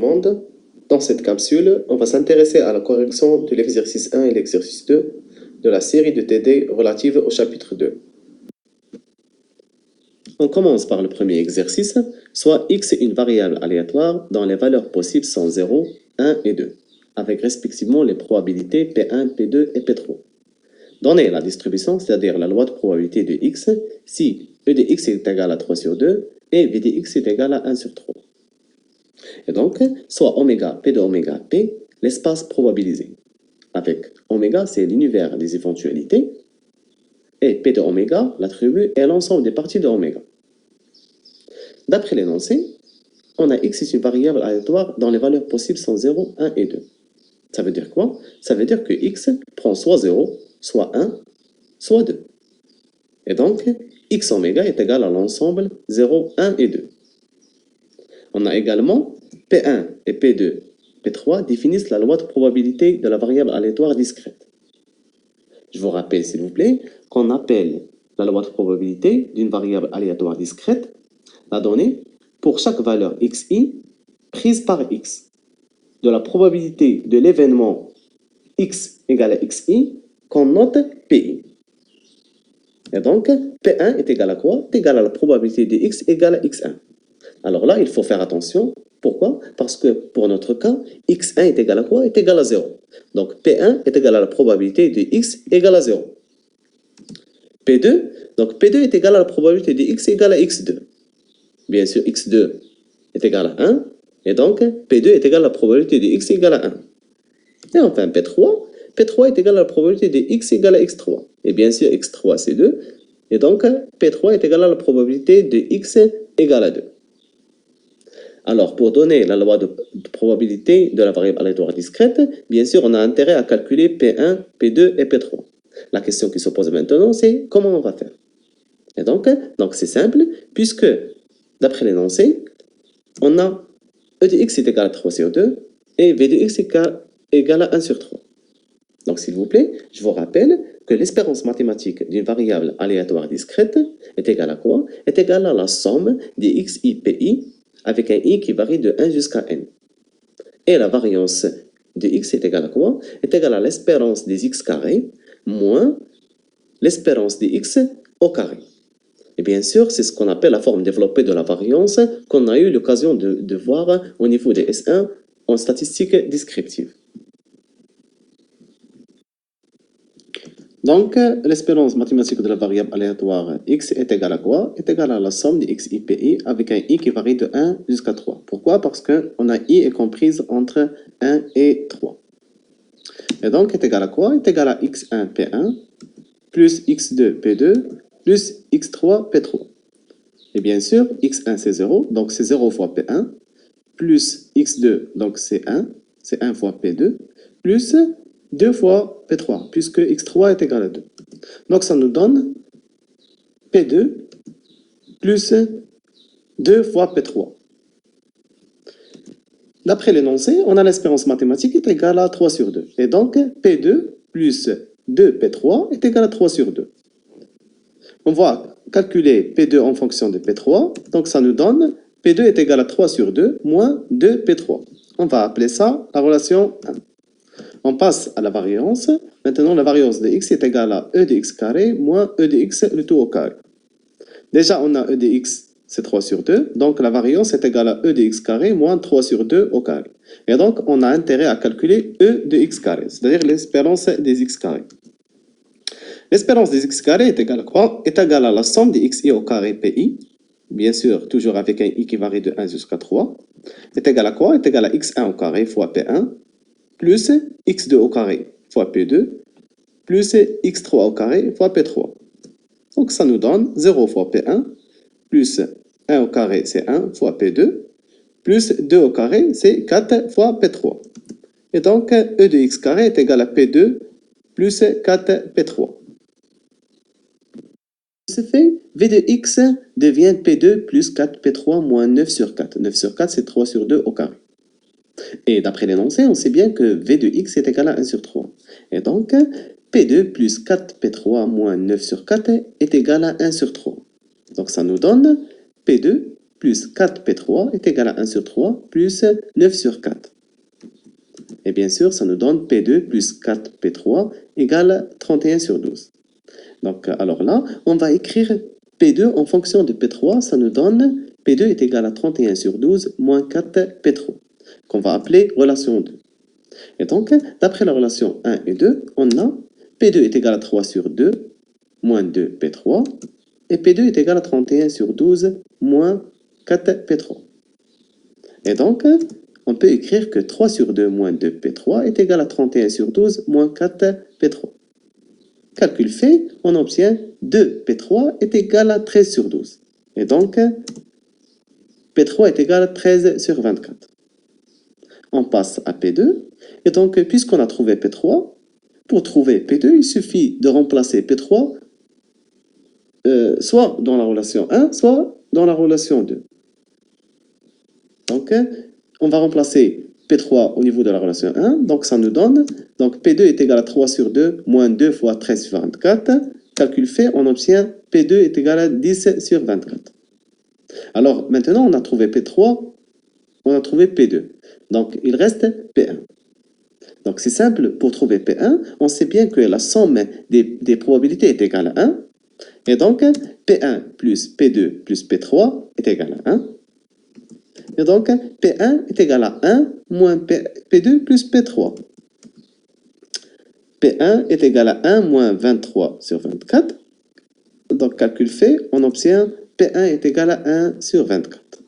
Monde. Dans cette capsule, on va s'intéresser à la correction de l'exercice 1 et l'exercice 2 de la série de TD relative au chapitre 2. On commence par le premier exercice, soit x est une variable aléatoire dont les valeurs possibles sont 0, 1 et 2, avec respectivement les probabilités P1, P2 et P3. Donnez la distribution, c'est-à-dire la loi de probabilité de x, si E de x est égal à 3 sur 2 et V de x est égal à 1 sur 3. Et donc, soit oméga P de oméga P, l'espace probabilisé. Avec oméga, c'est l'univers des éventualités, et P de oméga, l'attribut, est l'ensemble des parties de oméga. D'après l'énoncé, on a x est une variable aléatoire dont les valeurs possibles sont 0, 1 et 2. Ça veut dire quoi? Ça veut dire que x prend soit 0, soit 1, soit 2. Et donc, x oméga est égal à l'ensemble 0, 1 et 2. On a également P1 et P2, P3 définissent la loi de probabilité de la variable aléatoire discrète. Je vous rappelle, s'il vous plaît, qu'on appelle la loi de probabilité d'une variable aléatoire discrète la donnée pour chaque valeur xi prise par x de la probabilité de l'événement x égale à xi qu'on note pi. Et donc, P1 est égal à quoi? C'est égal à la probabilité de x égale à x1. Alors là, il faut faire attention. Pourquoi? Parce que pour notre cas, x1 est égal à quoi? Est égal à 0. Donc P1 est égal à la probabilité de x égale à 0. P2, donc P2 est égal à la probabilité de x égale à x2. Bien sûr, x2 est égal à 1, et donc P2 est égal à la probabilité de x égale à 1. Et enfin P3, P3 est égal à la probabilité de x égale à x3. Et bien sûr, x3 c'est 2, et donc P3 est égal à la probabilité de x égale à 2. Alors, pour donner la loi de probabilité de la variable aléatoire discrète, bien sûr, on a intérêt à calculer P1, P2 et P3. La question qui se pose maintenant, c'est comment on va faire? Et donc c'est simple, puisque, d'après l'énoncé, on a E de x est égal à 3 sur 2 et V de x est égal à 1 sur 3. Donc, s'il vous plaît, je vous rappelle que l'espérance mathématique d'une variable aléatoire discrète est égale à quoi? Est égale à la somme des xi pi avec un i qui varie de 1 jusqu'à n. Et la variance de x est égale à quoi? Est égale à l'espérance des x carrés moins l'espérance des x au carré. Et bien sûr, c'est ce qu'on appelle la forme développée de la variance qu'on a eu l'occasion de voir au niveau des S1 en statistique descriptive. Donc, l'espérance mathématique de la variable aléatoire x est égale à quoi? Est égale à la somme des xi pi avec un i qui varie de 1 jusqu'à 3. Pourquoi? Parce qu'on a i est comprise entre 1 et 3. Et donc, est égal à quoi? Est égal à x1 p1 plus x2 p2 plus x3 p3. Et bien sûr, x1 c'est 0, donc c'est 0 fois p1, plus x2, donc c'est 1 fois p2, plus 2 fois P3, puisque x3 est égal à 2. Donc ça nous donne P2 plus 2 fois P3. D'après l'énoncé, on a l'espérance mathématique est égale à 3 sur 2. Et donc P2 plus 2P3 est égal à 3 sur 2. On va calculer P2 en fonction de P3. Donc ça nous donne P2 est égal à 3 sur 2 moins 2P3. On va appeler ça la relation 1. On passe à la variance. Maintenant, la variance de x est égale à e de x carré moins e de x le tout au carré. Déjà, on a e de x, c'est 3 sur 2. Donc, la variance est égale à e de x carré moins 3 sur 2 au carré. Et donc, on a intérêt à calculer e de x carré, c'est-à-dire l'espérance des x carrés. L'espérance des x carrés est égale à quoi? Est égale à la somme des xi au carré pi. Bien sûr, toujours avec un i qui varie de 1 jusqu'à 3. Est égal à quoi? Est égal à x1 au carré fois p1 plus x2 au carré fois p2 plus x3 au carré fois p3. Donc ça nous donne 0 fois p1 plus 1 au carré c'est 1 fois p2 plus 2 au carré c'est 4 fois p3. Et donc e de x carré est égal à p2 plus 4 p3. Ce fait, v de x devient p2 plus 4 p3 moins 9 sur 4. 9 sur 4 c'est 3 sur 2 au carré. Et d'après l'énoncé, on sait bien que v de x est égal à 1 sur 3. Et donc, P2 plus 4P3 moins 9 sur 4 est égal à 1 sur 3. Donc ça nous donne P2 plus 4P3 est égal à 1 sur 3 plus 9 sur 4. Et bien sûr, ça nous donne P2 plus 4P3 égale 31 sur 12. Donc, alors là, on va écrire P2 en fonction de P3. Ça nous donne P2 est égal à 31 sur 12 moins 4P3, qu'on va appeler relation 2. Et donc, d'après la relation 1 et 2, on a P2 est égal à 3 sur 2 moins 2P3 et P2 est égal à 31 sur 12 moins 4P3. Et donc, on peut écrire que 3 sur 2 moins 2P3 est égal à 31 sur 12 moins 4P3. Calcul fait, on obtient 2P3 est égal à 13 sur 12. Et donc, P3 est égal à 13 sur 24. On passe à P2. Et donc, puisqu'on a trouvé P3, pour trouver P2, il suffit de remplacer P3 soit dans la relation 1, soit dans la relation 2. Donc, on va remplacer P3 au niveau de la relation 1. Donc, ça nous donne, donc P2 est égal à 3 sur 2, moins 2 fois 13 sur 24. Calcul fait, on obtient P2 est égal à 10 sur 24. Alors, maintenant, on a trouvé P3, on a trouvé P2. Donc, il reste P1. Donc, c'est simple, pour trouver P1, on sait bien que la somme des probabilités est égale à 1. Et donc, P1 plus P2 plus P3 est égal à 1. Et donc, P1 est égal à 1 moins P2 plus P3. P1 est égal à 1 moins 23 sur 24. Donc, calcul fait, on obtient P1 est égal à 1 sur 24.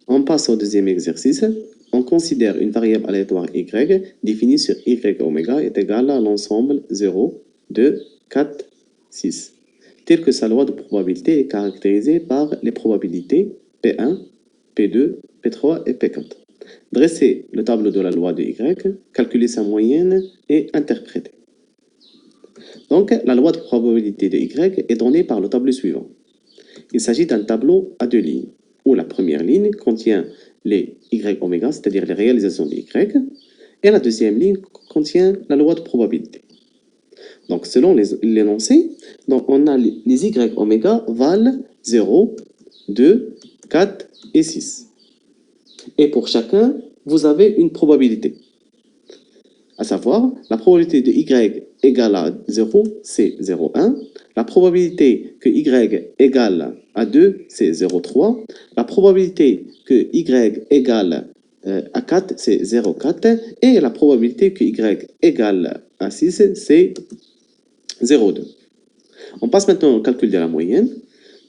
On passe au deuxième exercice. On considère une variable aléatoire y définie sur y oméga est égale à l'ensemble 0, 2, 4, 6. Tel que sa loi de probabilité est caractérisée par les probabilités P1, P2, P3 et P4. Dresser le tableau de la loi de y, calculer sa moyenne et interpréter. Donc, la loi de probabilité de y est donnée par le tableau suivant. Il s'agit d'un tableau à deux lignes, où la première ligne contient les y oméga, c'est-à-dire les réalisations de y, et la deuxième ligne contient la loi de probabilité. Donc, selon l'énoncé, on a les y oméga valent 0, 2, 4 et 6. Et pour chacun, vous avez une probabilité. À savoir, la probabilité de y égale à 0, c'est 0,1. La probabilité que y égale à 2, c'est 0,3. La probabilité que y égale à 4, c'est 0,4. Et la probabilité que y égale à 6, c'est 0,2. On passe maintenant au calcul de la moyenne.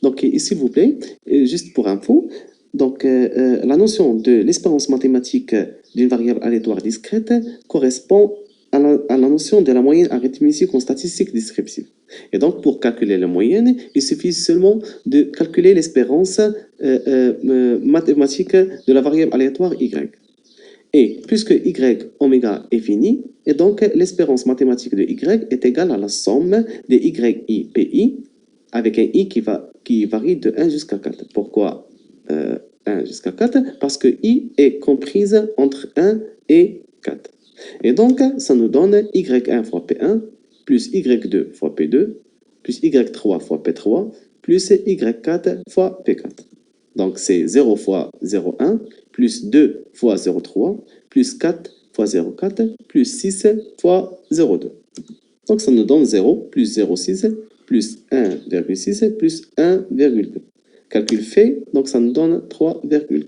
Donc, s'il vous plaît, juste pour info, donc, la notion de l'espérance mathématique d'une variable aléatoire discrète correspond à la notion de la moyenne arithmétique en statistique descriptive. Et donc, pour calculer la moyenne, il suffit seulement de calculer l'espérance mathématique de la variable aléatoire y. Et puisque y oméga est fini, et donc l'espérance mathématique de y est égale à la somme des yi pi avec un i qui varie de 1 jusqu'à 4. Pourquoi 1 jusqu'à 4? Parce que i est comprise entre 1 et 4. Et donc, ça nous donne y1 fois p1 plus y2 fois p2 plus y3 fois p3 plus y4 fois p4. Donc, c'est 0 fois 0,1 plus 2 fois 0,3 plus 4 fois 0,4 plus 6 fois 0,2. Donc, ça nous donne 0 plus 0,6 plus 1,6 plus 1,2. Calcul fait, donc ça nous donne 3,4.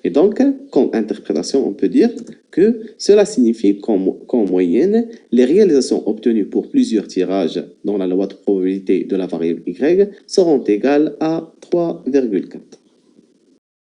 Et donc, comme interprétation, on peut dire que cela signifie qu'en moyenne, les réalisations obtenues pour plusieurs tirages dans la loi de probabilité de la variable y seront égales à 3,4.